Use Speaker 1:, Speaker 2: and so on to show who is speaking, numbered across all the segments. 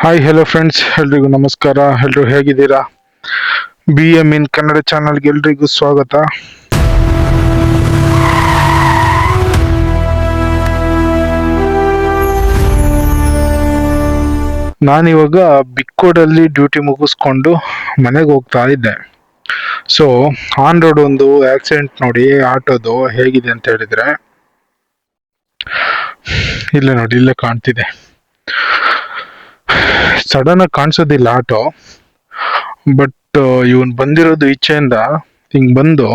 Speaker 1: Hi hello friends, ಎಲ್ರಿಗೂ ನಮಸ್ಕಾರ. ಎಲ್ರು ಹೇಗಿದ್ದೀರಾ? BM ಇನ್ ಕನ್ನಡ ಚಾನಲ್ಗೆ ಎಲ್ರಿಗೂ ಸ್ವಾಗತ. ನಾನಿವಾಗ ಬಿಕ್ಕೋಡಲ್ಲಿ ಡ್ಯೂಟಿ ಮುಗಿಸ್ಕೊಂಡು ಮನೆಗೆ ಹೋಗ್ತಾ ಇದ್ದೆ. ಸೊ ಆನ್ ರೋಡ್ ಒಂದು ಆಕ್ಸಿಡೆಂಟ್ ನೋಡಿ, ಆಟೋದು ಹೇಗಿದೆ ಅಂತ ಹೇಳಿದ್ರೆ, ಇಲ್ಲೇ ನೋಡಿ, ಇಲ್ಲೇ ಕಾಣ್ತಿದೆ. ಸಡನ್ ಆಗಿ ಕಾಣಿಸೋದಿಲ್ಲ ಆಟೋ, ಬಟ್ ಇವನ್ ಬಂದಿರೋದು ಈಚೆಯಿಂದ ಹಿಂಗ್ ಬಂದು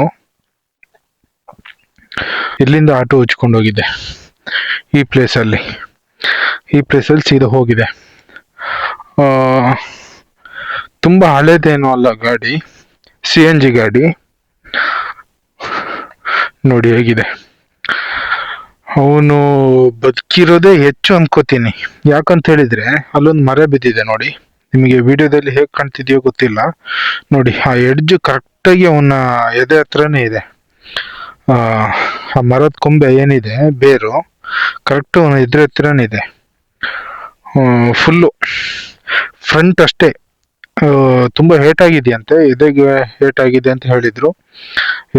Speaker 1: ಇಲ್ಲಿಂದ ಆಟೋ ಉಚ್ಕೊಂಡು ಹೋಗಿದೆ. ಈ ಪ್ಲೇಸಲ್ಲಿ ಸೀದಾ ಹೋಗಿದೆ. ತುಂಬಾ ಹಳೇದೇನೋ ಅಲ್ಲ ಗಾಡಿ, CNG ಗಾಡಿ. ನೋಡಿ ಹೇಗಿದೆ. ಅವನು ಬದುಕಿರೋದೇ ಹೆಚ್ಚು ಅನ್ಕೋತೀನಿ. ಯಾಕಂತ ಹೇಳಿದ್ರೆ ಅಲ್ಲೊಂದು ಮರ ಬಿದ್ದಿದೆ ನೋಡಿ. ನಿಮಗೆ ವಿಡಿಯೋದಲ್ಲಿ ಹೇಗೆ ಕಾಣ್ತಿದ್ಯೋ ಗೊತ್ತಿಲ್ಲ. ನೋಡಿ, ಆ ಎಡ್ಜ್ ಕರೆಕ್ಟಾಗಿ ಅವನ ಎದೆ ಹತ್ರನೇ ಇದೆ. ಆ ಮರದ ಕೊಂಬೆ ಏನಿದೆ, ಬೇರು ಕರೆಕ್ಟ್ ಅವನ ಎದುರು ಹತ್ರನೇ ಇದೆ. ಫುಲ್ಲು ಫ್ರಂಟ್ ಅಷ್ಟೇ ತುಂಬಾ ಹೇಟ್ ಆಗಿದೆಯಂತೆ. ಎದೆಗೆ ಹೇಟ್ ಆಗಿದೆ ಅಂತ ಹೇಳಿದ್ರು.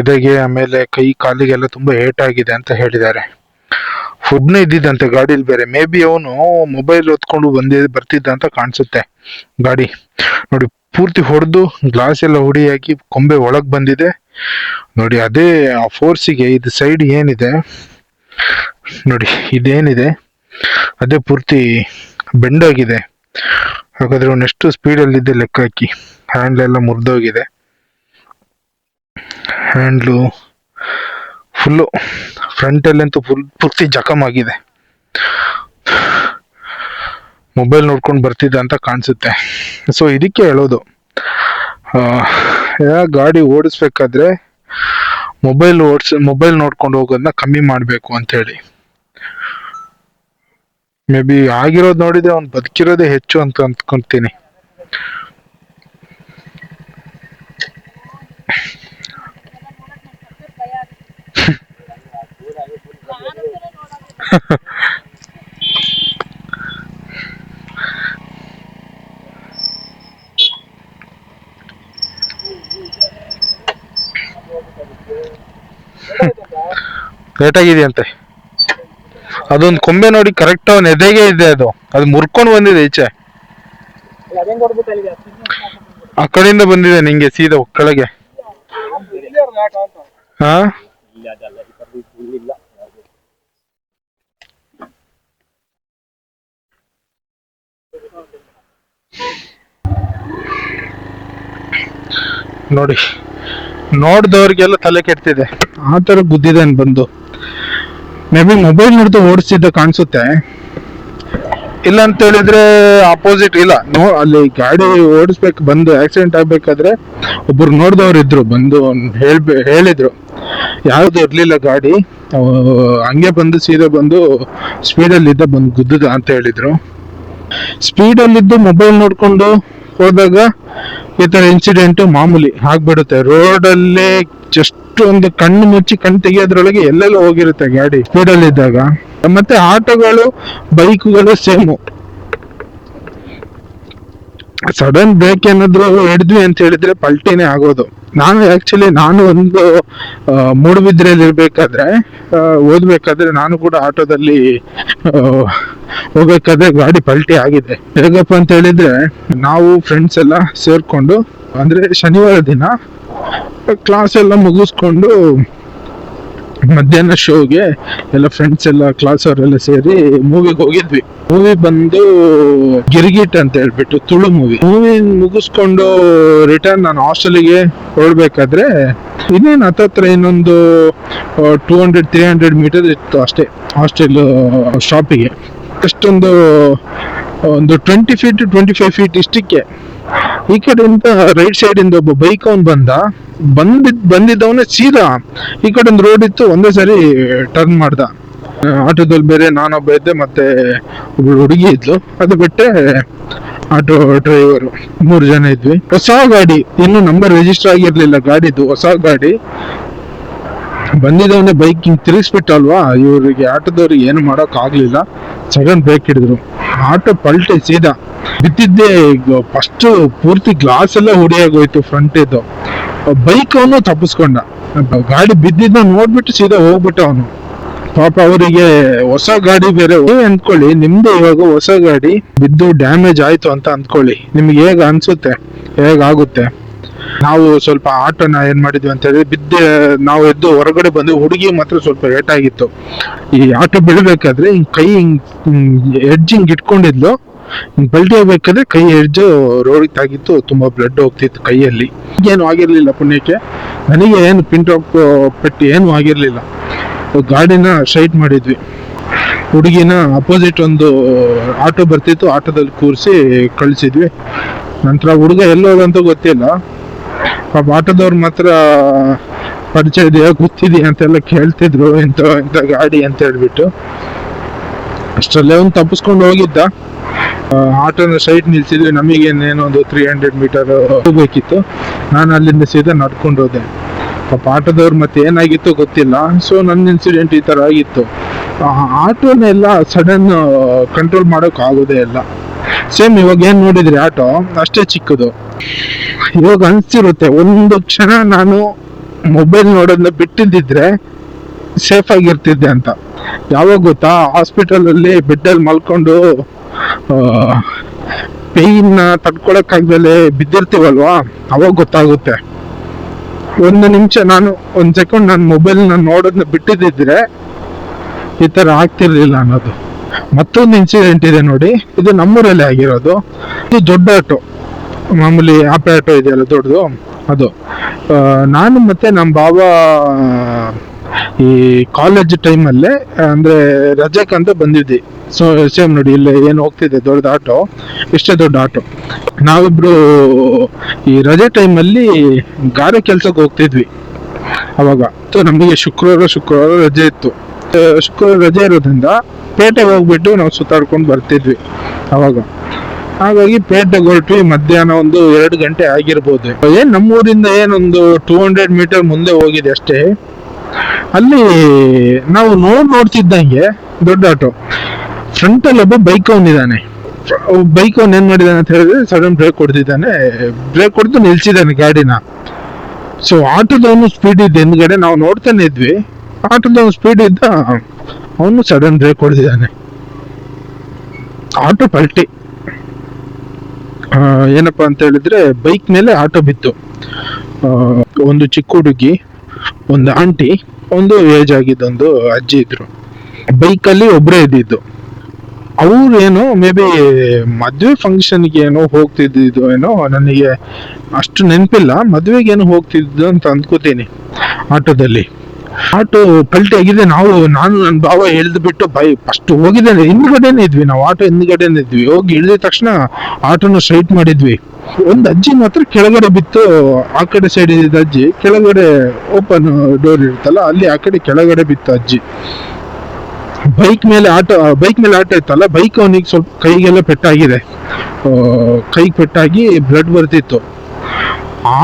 Speaker 1: ಎದೆಗೆ, ಆಮೇಲೆ ಕೈ ಕಾಲಿಗೆಲ್ಲ ತುಂಬಾ ಹೇಟ್ ಆಗಿದೆ ಅಂತ ಹೇಳಿದ್ದಾರೆ. ಫುಡ್ನೇ ಇದ್ದಿದ್ದಂತೆ ಗಾಡಿಲಿ ಬೇರೆ. ಮೇ ಬಿ ಅವನು ಮೊಬೈಲ್ ಹೊತ್ಕೊಂಡು ಬರ್ತಿದ್ದ ಅಂತ ಕಾಣಿಸುತ್ತೆ. ಗಾಡಿ ನೋಡಿ ಪೂರ್ತಿ ಹೊಡೆದು ಗ್ಲಾಸ್ ಎಲ್ಲ ಹುಡಿಯಾಗಿ ಕೊಂಬೆ ಒಳಗ್ ಬಂದಿದೆ ನೋಡಿ. ಅದೇ ಆ ಫೋರ್ಸಿಗೆ ಇದು ಸೈಡ್ ಏನಿದೆ ನೋಡಿ, ಇದೇನಿದೆ ಅದೇ ಪೂರ್ತಿ ಬೆಂಡಾಗಿದೆ. ಹಾಗಾದ್ರೆ ಅವನು ಎಷ್ಟು ಸ್ಪೀಡಲ್ಲಿ ಇದ್ದೆ ಲೆಕ್ಕ ಹಾಕಿ. ಹ್ಯಾಂಡ್ಲ್ ಎಲ್ಲ ಮುರಿದೋಗಿದೆ. ಹ್ಯಾಂಡ್ಲು ಫುಲ್ಲು ಫ್ರಂಟಲ್ಲಂತೂ ಪೂರ್ತಿ ಜಖಮ್ ಆಗಿದೆ. ಮೊಬೈಲ್ ನೋಡ್ಕೊಂಡು ಬರ್ತಿದ್ದ ಅಂತ ಕಾಣಿಸುತ್ತೆ. ಸೊ ಇದಕ್ಕೆ ಹೇಳೋದು, ಗಾಡಿ ಓಡಿಸ್ಬೇಕಾದ್ರೆ ಮೊಬೈಲ್ ನೋಡ್ಕೊಂಡು ಹೋಗೋದನ್ನ ಕಮ್ಮಿ ಮಾಡಬೇಕು ಅಂತ ಹೇಳಿ. ಮೇ ಬಿ ಆಗಿರೋದು ನೋಡಿದ್ರೆ ಅವ್ನು ಬದುಕಿರೋದೇ ಹೆಚ್ಚು ಅಂತ ಅಂದ್ಕೊಂತೀನಿ. ಲೇಟ್ ಆಗಿದೆಯಂತೆ. ಅದೊಂದು ಕೊಂಬೆ ನೋಡಿ, ಕರೆಕ್ಟ್ ಅವನ ಎದೆಗೆ ಇದೆ. ಅದು ಮುರ್ಕೊಂಡು ಬಂದಿದೆ ಈಚೆ. ಆ ಕಡೆಯಿಂದ ಬಂದಿದೆ ನಿಂಗೆ ಸೀದಾ ಕೆಳಗೆ. ಹಾ, ನೋಡಿ, ನೋಡ್ದವ್ರಿಗೆಲ್ಲ ತಲೆ ಕೆಡ್ತಿದೆ. ಆ ತರ ಗುದ್ದಿದ್ದೇನೆ ಬಂದು. ಮೇ ಬಿ ಮೊಬೈಲ್ ನೋಡ್ದು ಓಡಿಸ್ತಿದ್ದ ಕಾಣಿಸುತ್ತೆ. ಇಲ್ಲ ಅಂತ ಹೇಳಿದ್ರೆ ಅಪೋಸಿಟ್ ಇಲ್ಲ, ಅಲ್ಲಿ ಗಾಡಿ ಓಡಿಸ್ಬೇಕು ಬಂದು ಆಕ್ಸಿಡೆಂಟ್ ಆಗ್ಬೇಕಾದ್ರೆ ಒಬ್ರು ನೋಡ್ದವ್ರು ಇದ್ರು, ಬಂದು ಹೇಳಿದ್ರು. ಯಾವ್ದು ಇರ್ಲಿಲ್ಲ ಗಾಡಿ, ಹಂಗೆ ಬಂದು ಸೀದಾ ಬಂದು ಸ್ಪೀಡಲ್ಲಿದ್ದ ಬಂದು ಗುದ್ದದ ಅಂತ ಹೇಳಿದ್ರು. ಸ್ಪೀಡಲ್ಲಿದ್ದು ಮೊಬೈಲ್ ನೋಡ್ಕೊಂಡು ಹೋದಾಗ ಈ ತರ ಇನ್ಸಿಡೆಂಟ್ ಮಾಮೂಲಿ ಆಗ್ಬಿಡುತ್ತೆ. ರೋಡಲ್ಲೇ ಜಸ್ಟ್ ಒಂದು ಕಣ್ಣು ಮುಚ್ಚಿ ಕಣ್ಣು ತೆಗಿಯೋದ್ರೊಳಗೆ ಎಲ್ಲೆಲ್ಲ ಹೋಗಿರುತ್ತೆ ಗಾಡಿ ಸ್ಪೀಡಲ್ಲಿ ಇದ್ದಾಗ. ಮತ್ತೆ ಆಟೋಗಳು, ಬೈಕ್ಗಳು ಸೇಮು. ಸಡನ್ ಬ್ರೇಕ್ ಏನಾದ್ರು ಹಿಡಿದ್ವಿ ಅಂತ ಹೇಳಿದ್ರೆ ಪಲ್ಟಿನೇ ಆಗೋದು. ನಾನು ಒಂದು ಮೂಡುಬಿದ್ರೆಯಲ್ಲಿ ಇರ್ಬೇಕಾದ್ರೆ, ಓದ್ಬೇಕಾದ್ರೆ ನಾನು ಕೂಡ ಆಟೋದಲ್ಲಿ ಹೋಗ್ಬೇಕಾದ್ರೆ ಗಾಡಿ ಪಲ್ಟಿ ಆಗಿದೆ. ಹೇಗಪ್ಪ ಅಂತ ಹೇಳಿದ್ರೆ, ನಾವು ಫ್ರೆಂಡ್ಸ್ ಎಲ್ಲ ಸೇರ್ಕೊಂಡು, ಅಂದ್ರೆ ಶನಿವಾರ ದಿನ ಕ್ಲಾಸ್ ಎಲ್ಲ ಮುಗಿಸ್ಕೊಂಡು ಮಧ್ಯಾಹ್ನ ಶೋಗೆ ಎಲ್ಲ ಫ್ರೆಂಡ್ಸ್ ಎಲ್ಲ ಕ್ಲಾಸ್ ಅವರೆಲ್ಲ ಸೇರಿ ಮೂವಿಗೆ ಹೋಗಿದ್ವಿ. ಮೂವಿ ಬಂದು ಗಿರ್ಗಿಟ್ ಅಂತ ಹೇಳ್ಬಿಟ್ಟು ತುಳು ಮೂವಿ ಮುಗಿಸ್ಕೊಂಡು ರಿಟರ್ನ್ ನಾನು ಹಾಸ್ಟೆಲ್ಗೆ ಹೊರಡ್ಬೇಕಾದ್ರೆ ಇನ್ನೇನು ಹತ್ತತ್ರ ಇನ್ನೊಂದು 200-300 ಮೀಟರ್ ಇತ್ತು ಅಷ್ಟೇ ಹಾಸ್ಟೆಲ್ ಸ್ಟಾಪಿಗೆ. ಅಷ್ಟೊಂದು ಒಂದು 20 ಫೀಟ್ 25 ಫೀಟ್ ಇಷ್ಟಕ್ಕೆ ಈ ಕಡೆಯಿಂದ ರೈಟ್ ಸೈಡ್ ಇಂದ ಒಬ್ಬ ಬೈಕ್ ಅವನ್ ಬಂದಿದ್ದವನೇ ಸೀದಾ ಈ ಕಡೆ ಒಂದು ರೋಡ್ ಇತ್ತು, ಒಂದೇ ಸರಿ ಟರ್ನ್ ಮಾಡ್ದ. ಆಟೋದಲ್ಲಿ ಬೇರೆ ನಾನೊಬ್ಬ ಇದ್ದೆ, ಮತ್ತೆ ಒಬ್ಳು ಹುಡುಗಿ ಇದ್ಲು. ಅದು ಬಿಟ್ಟೆ ಆಟೋ ಡ್ರೈವರು 3 ಜನ ಇದ್ವಿ. ಹೊಸ ಗಾಡಿ, ಇನ್ನು ನಂಬರ್ ರಿಜಿಸ್ಟರ್ ಆಗಿರ್ಲಿಲ್ಲ ಗಾಡಿದು, ಹೊಸ ಗಾಡಿ. ಬಂದಿದ್ದವನೇ ಬೈಕ್ ಹಿಂಗ್ ತಿರುಗಿಸ್ಬಿಟ್ಟಲ್ವಾ, ಇವ್ರಿಗೆ ಆಟೋದವ್ರಿಗೆ ಏನು ಮಾಡೋಕ್ ಆಗ್ಲಿಲ್ಲ. ಸಡನ್ ಬ್ರೇಕ್ ಹಿಡಿದ್ರು. ಆಟೋ ಪಲ್ಟೆ ಸೀದಾ ಬಿದ್ದಿದ್ದೆ. ಫಸ್ಟ್ ಪೂರ್ತಿ ಗ್ಲಾಸ್ ಎಲ್ಲ ಹೊಡಿಯಾಗೋಯ್ತು ಫ್ರಂಟ್ ಇದು. ಬೈಕ್ ಅವನು ತಪ್ಪಿಸ್ಕೊಂಡ, ಗಾಡಿ ಬಿದ್ದಿದ್ದ ನೋಡ್ಬಿಟ್ಟು ಸೀದಾ ಹೋಗ್ಬಿಟ್ಟ ಅವನು. ಪಾಪ ಅವರಿಗೆ ಹೊಸ ಗಾಡಿ ಬೇರೆ. ಅಂದ್ಕೊಳ್ಳಿ ನಿಮ್ದು ಇವಾಗ ಹೊಸ ಗಾಡಿ ಬಿದ್ದು ಡ್ಯಾಮೇಜ್ ಆಯ್ತು ಅಂತ ಅಂದ್ಕೊಳ್ಳಿ, ನಿಮ್ಗೆ ಹೇಗ ಅನ್ಸುತ್ತೆ, ಹೇಗಾಗುತ್ತೆ? ನಾವು ಸ್ವಲ್ಪ ಆಟೋನ ಏನ್ ಮಾಡಿದ್ವಿ ಅಂತ ಹೇಳಿ ಬಿದ್ದೆ, ನಾವು ಎದ್ದು ಹೊರಗಡೆ ಬಂದು, ಹುಡುಗಿ ಮಾತ್ರ ಸ್ವಲ್ಪ ಏಟಾಗಿತ್ತು. ಈ ಆಟೋ ಬೀಳ್ಬೇಕಾದ್ರೆ ಹಿಂಗ್ ಕೈ ಎಡ್ಜ್ ಹಿಂಗ್ ಇಟ್ಕೊಂಡಿದ್ಲು, ಬಲ್ಟಿ ಆಗ್ಬೇಕಾದ್ರೆ ಕೈ ಎಡ್ಜ್ ರೋಡಿಗೆ ತಾಗಿತ್ತು, ತುಂಬಾ ಬ್ಲಡ್ ಹೋಗ್ತಿತ್ತು ಕೈಯಲ್ಲಿ. ಏನು ಆಗಿರ್ಲಿಲ್ಲ ಪುಣ್ಯಕ್ಕೆ, ನನಗೆ ಏನು ಪಿಂಟಾಪ್ ಪೆಟ್ಟಿ ಏನು ಆಗಿರ್ಲಿಲ್ಲ. ಗಾಡಿನ ಸ್ಟ್ರೈಟ್ ಮಾಡಿದ್ವಿ, ಹುಡುಗಿನ ಅಪೋಸಿಟ್ ಒಂದು ಆಟೋ ಬರ್ತಿತ್ತು, ಆಟೋದಲ್ಲಿ ಕೂರಿಸಿ ಕಳಿಸಿದ್ವಿ. ನಂತರ ಹುಡುಗ ಎಲ್ಲೋದಂತ ಗೊತ್ತಿಲ್ಲ. ಪಾಪ ಆಟೋದವ್ರು ಮಾತ್ರ ಪರಿಚಯ ಇದೆಯಾ, ಗೊತ್ತಿದೆಯಾ ಅಂತೆಲ್ಲ ಕೇಳ್ತಿದ್ರು, ಇಂಥ ಗಾಡಿ ಅಂತ ಹೇಳ್ಬಿಟ್ಟು. ಅಷ್ಟರಲ್ಲೇ ಅವ್ನು ತಪ್ಪಿಸ್ಕೊಂಡು ಹೋಗಿದ್ದ. ಆಟೋನ ಸೈಡ್ ನಿಲ್ಸಿದ್ವಿ, ನಮಗೇನೇನೋ ಒಂದು 300 ಮೀಟರ್ ಹೋಗ್ಬೇಕಿತ್ತು. ನಾನು ಅಲ್ಲಿಂದ ಸೀದಾ ನಡ್ಕೊಂಡು ಹೋದೆ. ಪಾಪ ಆಟೋದವ್ರು ಮತ್ತೆ ಏನಾಗಿತ್ತು ಗೊತ್ತಿಲ್ಲ. ಸೊ ನನ್ನ ಇನ್ಸಿಡೆಂಟ್ ಈ ತರ ಆಗಿತ್ತು. ಆಟೋನೆಲ್ಲ ಸಡನ್ ಕಂಟ್ರೋಲ್ ಮಾಡೋಕೆ ಆಗೋದೇ ಇಲ್ಲ. ಸೇಮ್ ಇವಾಗ ಏನ್ ನೋಡಿದ್ರಿ ಆಟೋ ಅಷ್ಟೇ ಚಿಕ್ಕದು. ಇವಾಗ ಅನ್ಸಿರುತ್ತೆ ಒಂದು ಕ್ಷಣ ನಾನು ಮೊಬೈಲ್ ನೋಡೋದನ್ನ ಬಿಟ್ಟಿದ್ದಿದ್ರೆ ಸೇಫ್ ಆಗಿರ್ತಿದ್ದೆ ಅಂತ. ಯಾವಾಗ ಗೊತ್ತಾ, ಹಾಸ್ಪಿಟಲ್ ಅಲ್ಲಿ ಬೆಡ್ ಅಲ್ಲಿ ಮಲ್ಕೊಂಡು ಪೇಯ್ನ್ ತಡ್ಕೊಳಕ್ಕಾಗ್ದಲೆ ಬಿದ್ದಿರ್ತೀವಲ್ವಾ, ಅವಾಗ ಗೊತ್ತಾಗುತ್ತೆ. ಒಂದು ನಿಮಿಷ ಒಂದ್ ಸೆಕೆಂಡ್ ನಾನು ಮೊಬೈಲ್ ನೋಡೋದನ್ನ ಬಿಟ್ಟಿದ್ದಿದ್ರೆ ಈ ತರ ಆಗ್ತಿರ್ಲಿಲ್ಲ ಅನ್ನೋದು. ಮತ್ತೊಂದು ಇನ್ಸಿಡೆಂಟ್ ಇದೆ ನೋಡಿ, ಇದು ನಮ್ಮೂರಲ್ಲೇ ಆಗಿರೋದು. ಇದು ದೊಡ್ಡ ಆಟೋ, ಮಾಮೂಲಿ ಆಪೆ ಆಟೋ ಇದೆಯಲ್ಲ ದೊಡ್ಡದು, ಅದು. ನಾನು ಮತ್ತೆ ನಮ್ಮ ಬಾಬಾ ಈ ಕಾಲೇಜ್ ಟೈಮಲ್ಲೇ ಅಂದ್ರೆ ರಜೆಕಂತ ಬಂದಿದ್ವಿ. ಸೊ ಸೇಮ್ ನೋಡಿ ಇಲ್ಲಿ ಏನು ಹೋಗ್ತಿದೆ ದೊಡ್ಡ ಆಟೋ, ಇಷ್ಟೇ ದೊಡ್ಡ ಆಟೋ. ನಾವಿಬ್ರು ಈ ರಜೆ ಟೈಮಲ್ಲಿ ಗಾರೆ ಕೆಲ್ಸಕ್ಕೆ ಹೋಗ್ತಿದ್ವಿ ಅವಾಗ. ನಮಗೆ ಶುಕ್ರವಾರ ರಜೆ ಇತ್ತು. ಶುಕ್ರವಾರ ರಜೆ ಇರೋದ್ರಿಂದ ಪೇಟೆಗೆ ಹೋಗ್ಬಿಟ್ಟು ನಾವು ಸುತ್ತಾಡ್ಕೊಂಡು ಬರ್ತಿದ್ವಿ ಅವಾಗ. ಹಾಗಾಗಿ ಪೇಟೆಗೆ ಹೊರಟ್ವಿ, ಮಧ್ಯಾಹ್ನ ಒಂದು 2 ಗಂಟೆ ಆಗಿರ್ಬೋದು. ನಮ್ಮೂರಿಂದ ಏನೊಂದು 200 ಮೀಟರ್ ಮುಂದೆ ಹೋಗಿದೆ ಅಷ್ಟೇ. ಅಲ್ಲಿ ನಾವು ನೋಡ್ತಿದ್ದಂಗೆ ದೊಡ್ಡ ಆಟೋ ಫ್ರಂಟ್ ಅಲ್ಲಿ ಒಬ್ಬ ಬೈಕ್ ಅವನಿದ್ದಾನೆ. ಬೈಕ್ ಅವನ್ ಏನ್ ಮಾಡಿದಾನೆ ಅಂತ ಹೇಳಿದ್ರೆ ಸಡನ್ ಬ್ರೇಕ್ ಹೊಡೆದಿದ್ದಾನೆ. ಬ್ರೇಕ್ ಹೊಡೆದು ನಿಲ್ಸಿದ್ದಾನೆ ಗಾಡಿನ. ಸೊ ಆಟೋದವನು ಸ್ಪೀಡ್ ಇದ್ದ ಹಿಂದ್ಗಡೆ, ನಾವು ನೋಡ್ತಾನೆ ಇದ್ವಿ. ಆಟೋದವನು ಸ್ಪೀಡ್ ಇದ್ದ, ಅವನು ಸಡನ್ ಬ್ರೇಕ್ ಹೊಡೆದಿದ್ದಾನೆ. ಆಟೋ ಪಲ್ಟಿ. ಏನಪ್ಪಾ ಅಂತ ಹೇಳಿದ್ರೆ ಬೈಕ್ ಮೇಲೆ ಆಟೋ ಬಿತ್ತು. ಒಂದು ಚಿಕ್ಕ ಹುಡುಗಿ, ಒಂದು ಆಂಟಿ, ಒಂದು ಏಜ್ ಆಗಿದ್ದೊಂದು ಅಜ್ಜಿ ಇದ್ರು. ಬೈಕಲ್ಲಿ ಒಬ್ಬರೇ ಇದ್ದಿದ್ದು. ಅವ್ರು ಏನೋ ಮೇ ಬಿ ಮದ್ವೆ ಫಂಕ್ಷನ್ಗೆ ಏನೋ ಹೋಗ್ತಿದ್ದು ಏನೋ, ನನಗೆ ಅಷ್ಟು ನೆನಪಿಲ್ಲ. ಮದ್ವೆಗೆ ಏನೋ ಹೋಗ್ತಿದ್ದು ಅಂತ ಅಂದ್ಕೋತೀನಿ. ಆಟೋದಲ್ಲಿ ಆಟೋ ಪಲ್ಟಿ ಆಗಿದೆ. ನಾನು ನನ್ನ ಭಾವ ಇಳಿದು ಬಿಟ್ಟು ಫಸ್ಟ್ ಹೋಗಿದ್ದೇನೆ, ಹಿಂದ್ಗಡೆನೆ ಇದ್ವಿ ನಾವು, ಆಟೋ ಹಿಂದ್ಗಡೆನೆ ಇದ್ವಿ. ಹೋಗಿ ಇಳಿದ ತಕ್ಷಣ ಆಟೋನ ಸ್ಟ್ರೈಟ್ ಮಾಡಿದ್ವಿ. ಒಂದು ಅಜ್ಜಿ ಮಾತ್ರ ಕೆಳಗಡೆ ಬಿತ್ತು. ಆ ಕಡೆ ಸೈಡ್ ಇದ್ದ ಅಜ್ಜಿ ಕೆಳಗಡೆ ಓಪನ್ ಡೋರ್ ಇರುತ್ತಲ್ಲ ಅಲ್ಲಿ, ಆ ಕಡೆ ಕೆಳಗಡೆ ಬಿತ್ತು ಅಜ್ಜಿ. ಬೈಕ್ ಮೇಲೆ ಆಟೋ ಇತ್ತಲ್ಲ, ಬೈಕ್ ಅವನಿಗೆ ಸ್ವಲ್ಪ ಕೈಗೆಲ್ಲ ಪೆಟ್ಟಾಗಿದೆ. ಕೈಗೆ ಪೆಟ್ಟಾಗಿ ಬ್ಲಡ್ ಬರ್ತಿತ್ತು.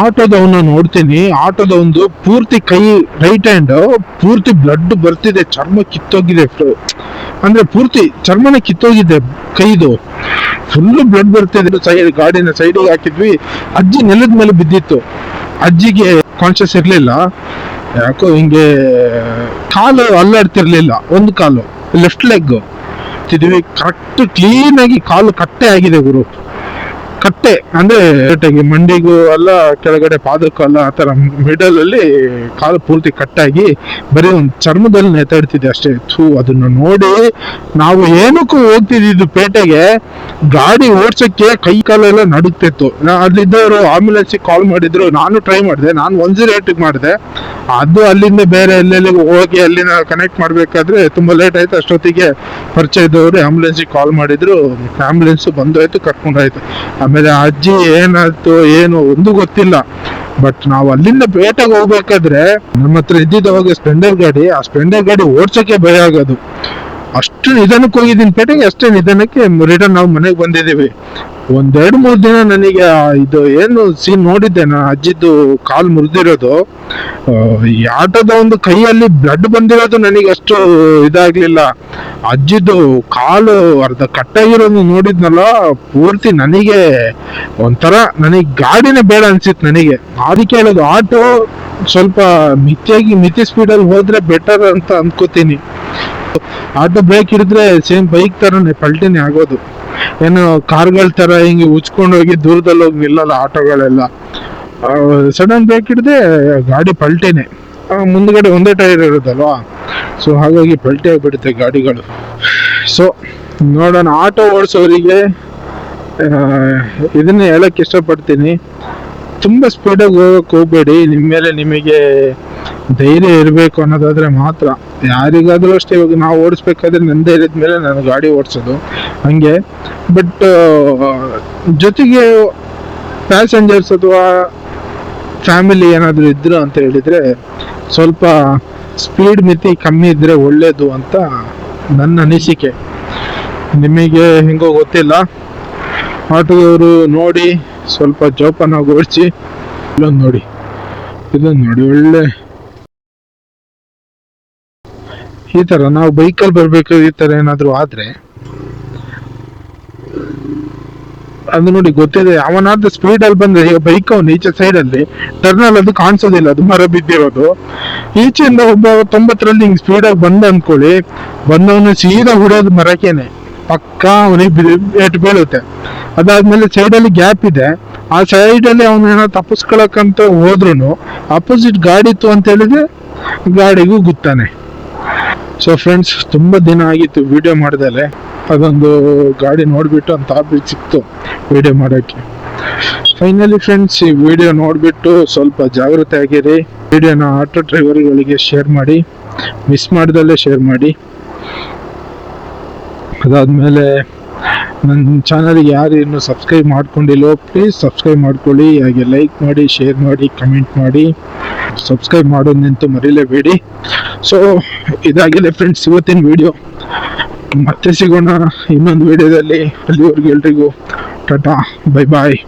Speaker 1: ಆಟೋದವನ್ನ ನೋಡ್ತೀನಿ, ಆಟೋದವನ್ದು ಪೂರ್ತಿ ಕೈ ರೈಟ್ ಹ್ಯಾಂಡ್ ಪೂರ್ತಿ ಬ್ಲಡ್ ಬರ್ತಿದೆ, ಚರ್ಮ ಕಿತ್ತೋಗಿದೆ. ಅಂದ್ರೆ ಪೂರ್ತಿ ಚರ್ಮನೇ ಕಿತ್ತೋಗಿದೆ ಕೈದು, ಫುಲ್ ಬ್ಲಡ್ ಬರ್ತಿದೆ. ಗಾಡಿನ ಸೈಡಿಗೆ ಹಾಕಿದ್ವಿ. ಅಜ್ಜಿ ನೆಲದ ಮೇಲೆ ಬಿದ್ದಿತ್ತು. ಅಜ್ಜಿಗೆ ಕಾನ್ಶಿಯಸ್ ಇರ್ಲಿಲ್ಲ, ಯಾಕೋ ಹಿಂಗೆ ಕಾಲು ಅಲ್ಲಾಡ್ತಿರ್ಲಿಲ್ಲ. ಒಂದು ಕಾಲು ಲೆಫ್ಟ್ ಲೆಗ್ ತಿದ್ವಿ, ಕರೆಕ್ಟ್ ಕ್ಲೀನ್ ಆಗಿ ಕಾಲು ಕಟ್ಟೆ ಆಗಿದೆ ಗುರು. ಕಟ್ಟೆ ಅಂದ್ರೆ ಮಂಡಿಗೂ ಅಲ್ಲ, ಕೆಳಗಡೆ ಪಾದಕ್ಕೂ ಅಲ್ಲ, ಆತರ ಮಿಡಲ್ ಅಲ್ಲಿ ಕಾಲು ಪೂರ್ತಿ ಕಟ್ಟಾಗಿ ಬರೀ ಒಂದು ಚರ್ಮದಲ್ಲಿ ನೇತಾಡ್ತಿದೆ ಅಷ್ಟೇ. ಅದನ್ನ ನೋಡಿ ನಾವು ಏನಕ್ಕೂ ಹೋಗ್ತಿದ್ದು ಪೇಟೆಗೆ, ಗಾಡಿ ಓಡ್ಸಕ್ಕೆ ಕೈ ಕಾಲೆಲ್ಲ ನಡುಗ್ತಿತ್ತು. ಅಲ್ಲಿದ್ದವರು ಆಂಬ್ಯುಲೆನ್ಸ್ ಕಾಲ್ ಮಾಡಿದ್ರು, ನಾನು ಟ್ರೈ ಮಾಡಿದೆ, ನಾನು 108 ಮಾಡಿದೆ. ಅದು ಅಲ್ಲಿಂದ ಬೇರೆ ಎಲ್ಲೆಲ್ಲಿ ಹೋಗಿ ಅಲ್ಲಿನ ಕನೆಕ್ಟ್ ಮಾಡ್ಬೇಕಾದ್ರೆ ತುಂಬಾ ಲೇಟ್ ಆಯ್ತು. ಅಷ್ಟೊತ್ತಿಗೆ ಪರಿಚಯ ಇದ್ದವರು ಆಂಬ್ಯುಲೆನ್ಸ್ ಕಾಲ್ ಮಾಡಿದ್ರು, ಆಂಬ್ಯುಲೆನ್ಸ್ ಬಂದೋಯ್ತು, ಕರ್ಕೊಂಡಾಯ್ತು. ಆಮೇಲೆ ಅಜ್ಜಿ ಏನಾಯ್ತು ಏನು ಒಂದು ಗೊತ್ತಿಲ್ಲ. ಬಟ್ ನಾವು ಅಲ್ಲಿಂದ ಪೇಟೆಗೆ ಹೋಗ್ಬೇಕಾದ್ರೆ ನಮ್ಮ ಹತ್ರ ಇದ್ದಿದ್ದವಾಗ ಸ್ಪ್ಲೆಂಡರ್ ಗಾಡಿ, ಆ ಸ್ಪ್ಲೆಂಡರ್ ಗಾಡಿ ಓಡ್ಸಕ್ಕೆ ಭಯ ಆಗೋದು. ಅಷ್ಟು ನಿಧಾನಕ್ಕೆ ಹೋಗಿದ್ದೀನಿ ಪೇಟೆಗೆ, ಅಷ್ಟೇ ನಿಧಾನಕ್ಕೆ ರಿಟರ್ನ್ ನಾವು ಮನೆಗೆ ಬಂದಿದ್ದೀವಿ. ಒಂದೆರಡು ಮೂರು ದಿನ ನನಗೆ ಇದು ಏನು ಸೀನ್ ನೋಡಿದ್ದೆ ನಾನು, ಅಜ್ಜಿದ್ದು ಕಾಲು ಮುರಿದಿರೋದು, ಈ ಆಟೋದ ಒಂದು ಕೈಯಲ್ಲಿ ಬ್ಲಡ್ ಬಂದಿರೋದು ನನಗೆ ಅಷ್ಟು ಇದಾಗ್ಲಿಲ್ಲ. ಅಜ್ಜಿದ್ದು ಕಾಲು ಅರ್ಧ ಕಟ್ಟಾಗಿರೋದು ನೋಡಿದ್ನಲ್ಲ, ಪೂರ್ತಿ ನನಗೆ ಒಂಥರ, ನನಗೆ ಗಾಡಿನೇ ಬೇಡ ಅನ್ಸಿತ್ತು ನನಗೆ. ಅದಕ್ಕೆ ಹೇಳೋದು, ಆಟೋ ಸ್ವಲ್ಪ ಮಿತಿ ಸ್ಪೀಡಲ್ಲಿ ಹೋದ್ರೆ ಬೆಟರ್ ಅಂತ ಅನ್ಕೋತೀನಿ. ಆಟೋ ಬ್ರೇಕ್ ಹಿಡಿದ್ರೆ ಸೇಮ್ ಬೈಕ್ ತರನೇ ಪಲ್ಟಿನೇ ಆಗೋದು. ಏನು ಕಾರ್ಗಳ ತರ ಹಿಂಗೆ ಉಚ್ಕೊಂಡು ಹೋಗಿ ದೂರದಲ್ಲಿ ಹೋಗಿ ನಿಲ್ಲಲ್ಲ ಆಟೋಗಳೆಲ್ಲ. ಸಡನ್ ಬ್ರೇಕ್ ಹಿಡಿದ್ರೆ ಗಾಡಿ ಪಲ್ಟಿನೇ. ಮುಂದ್ಗಡೆ ಒಂದೇ ಟೈರ್ ಇರೋದಲ್ವಾ, ಸೊ ಹಾಗಾಗಿ ಪಲ್ಟಿ ಆಗಿಬಿಡುತ್ತೆ ಗಾಡಿಗಳು. ಸೊ ನೋಡೋಣ, ಆಟೋ ಓಡಿಸೋರಿಗೆ ಇದನ್ನ ಹೇಳಕ್ ಇಷ್ಟಪಡ್ತೀನಿ, ತುಂಬ ಸ್ಪೀಡಾಗಿ ಹೋಗಕ್ಕೆ ಹೋಗ್ಬೇಡಿ. ನಿಮ್ಮ ಮೇಲೆ ನಿಮಗೆ ಧೈರ್ಯ ಇರಬೇಕು ಅನ್ನೋದಾದ್ರೆ ಮಾತ್ರ. ಯಾರಿಗಾದ್ರೂ ಅಷ್ಟೇ, ಇವಾಗ ನಾವು ಓಡಿಸ್ಬೇಕಾದ್ರೆ ನನ್ನ ಧೈರ್ಯದ ಮೇಲೆ ನಾನು ಗಾಡಿ ಓಡಿಸೋದು ಹಂಗೆ. ಬಟ್ ಜೊತೆಗೆ ಪ್ಯಾಸೆಂಜರ್ಸ್ ಅಥವಾ ಫ್ಯಾಮಿಲಿ ಏನಾದರೂ ಇದ್ರು ಅಂತ ಹೇಳಿದ್ರೆ ಸ್ವಲ್ಪ ಸ್ಪೀಡ್ ಮಿತಿ ಕಮ್ಮಿ ಇದ್ರೆ ಒಳ್ಳೇದು ಅಂತ ನನ್ನ ಅನಿಸಿಕೆ. ನಿಮಗೆ ಹೆಂಗೋ ಗೊತ್ತಿಲ್ಲ. ಆಟೋದವರು ನೋಡಿ ಸ್ವಲ್ಪ ಜೋಪಾನಾಗಿ ಓಡಿಸಿ. ಇದೊಂದು ನೋಡಿ ಒಳ್ಳೆ ಈ ತರ ನಾವು ಬೈಕಲ್ಲಿ ಬರ್ಬೇಕು. ಈ ತರ ಏನಾದ್ರು ಆದ್ರೆ ಅದು ನೋಡಿ ಗೊತ್ತಿದೆ, ಅವನಾದ ಸ್ಪೀಡ್ ಅಲ್ಲಿ ಬಂದ್ರೆ, ಈಗ ಬೈಕ್ ಅವನು ಈಚೆ ಸೈಡ್ ಅಲ್ಲಿ ಟರ್ನ್ ಅಲ್ಲಿ ಅದು ಕಾಣಿಸೋದಿಲ್ಲ, ಅದು ಮರ ಬಿದ್ದಿರೋದು. ಈಚೆಯಿಂದ ಒಬ್ಬ 90ರಲ್ಲಿ ಹಿಂಗ್ ಸ್ಪೀಡ್ ಆಗಿ ಬಂದ ಅನ್ಕೊಳ್ಳಿ, ಬಂದವನು ಸೀದಾ ಹೊಡೋದು ಮರಕ್ಕೇನೆ, ಪಕ್ಕ ಅವನಿಗೆ ಏಟು ಬೀಳುತ್ತೆ. ಅದಾದ್ಮೇಲೆ ಸೈಡ್ ಅಲ್ಲಿ ಗ್ಯಾಪ್ ಇದೆ, ಆ ಸೈಡ್ ಅಲ್ಲಿ ಅವನು ಏನೋ ತಪ್ಪಿಸ್ಕೊಳಕಂತ ಹೋದ್ರು ಅಪೋಸಿಟ್ ಗಾಡಿ ಇತ್ತು ಅಂತ ಹೇಳಿದ್ರೆ ಗಾಡಿಗೂ ಗುತ್ತಾನೆ. ಸೊ ಫ್ರೆಂಡ್ಸ್, ತುಂಬಾ ದಿನ ಆಗಿತ್ತು ವಿಡಿಯೋ ಮಾಡ್ದಲೆ, ಅದೊಂದು ಗಾಡಿ ನೋಡ್ಬಿಟ್ಟು ಒಂದು ಟಾಪಿಕ್ ಸಿಕ್ತು ವಿಡಿಯೋ ಮಾಡೋಕ್ಕೆ. ಫೈನಲಿ ಫ್ರೆಂಡ್ಸ್, ಈ ವಿಡಿಯೋ ನೋಡ್ಬಿಟ್ಟು ಸ್ವಲ್ಪ ಜಾಗೃತಿ ಆಗಿರಿ. ವಿಡಿಯೋನ ಆಟೋ ಡ್ರೈವರ್ಗಳಿಗೆ ಶೇರ್ ಮಾಡಿ, ಮಿಸ್ ಮಾಡ್ದಲ್ಲೇ ಶೇರ್ ಮಾಡಿ. ಅದಾದ್ಮೇಲೆ ನನ್ನ ಚಾನಲ್ಗೆ ಯಾರು ಇನ್ನೂ ಸಬ್ಸ್ಕ್ರೈಬ್ ಮಾಡ್ಕೊಂಡಿಲ್ಲೋ ಪ್ಲೀಸ್ ಸಬ್ಸ್ಕ್ರೈಬ್ ಮಾಡ್ಕೊಳ್ಳಿ. ಹಾಗೆ ಲೈಕ್ ಮಾಡಿ, ಶೇರ್ ಮಾಡಿ, ಕಮೆಂಟ್ ಮಾಡಿ. ಸಬ್ಸ್ಕ್ರೈಬ್ ಮಾಡೋದಂತೂ ಮರೀಲೇಬೇಡಿ. ಸೊ ಇದಾಗಿದೆ ಫ್ರೆಂಡ್ಸ್ ಇವತ್ತಿನ ವಿಡಿಯೋ. ಮತ್ತೆ ಸಿಗೋಣ ಇನ್ನೊಂದು ವಿಡಿಯೋದಲ್ಲಿ. ಅಲ್ಲಿವರೆಗೂ ಎಲ್ರಿಗೂ ಟಾಟಾ, ಬೈ ಬಾಯ್.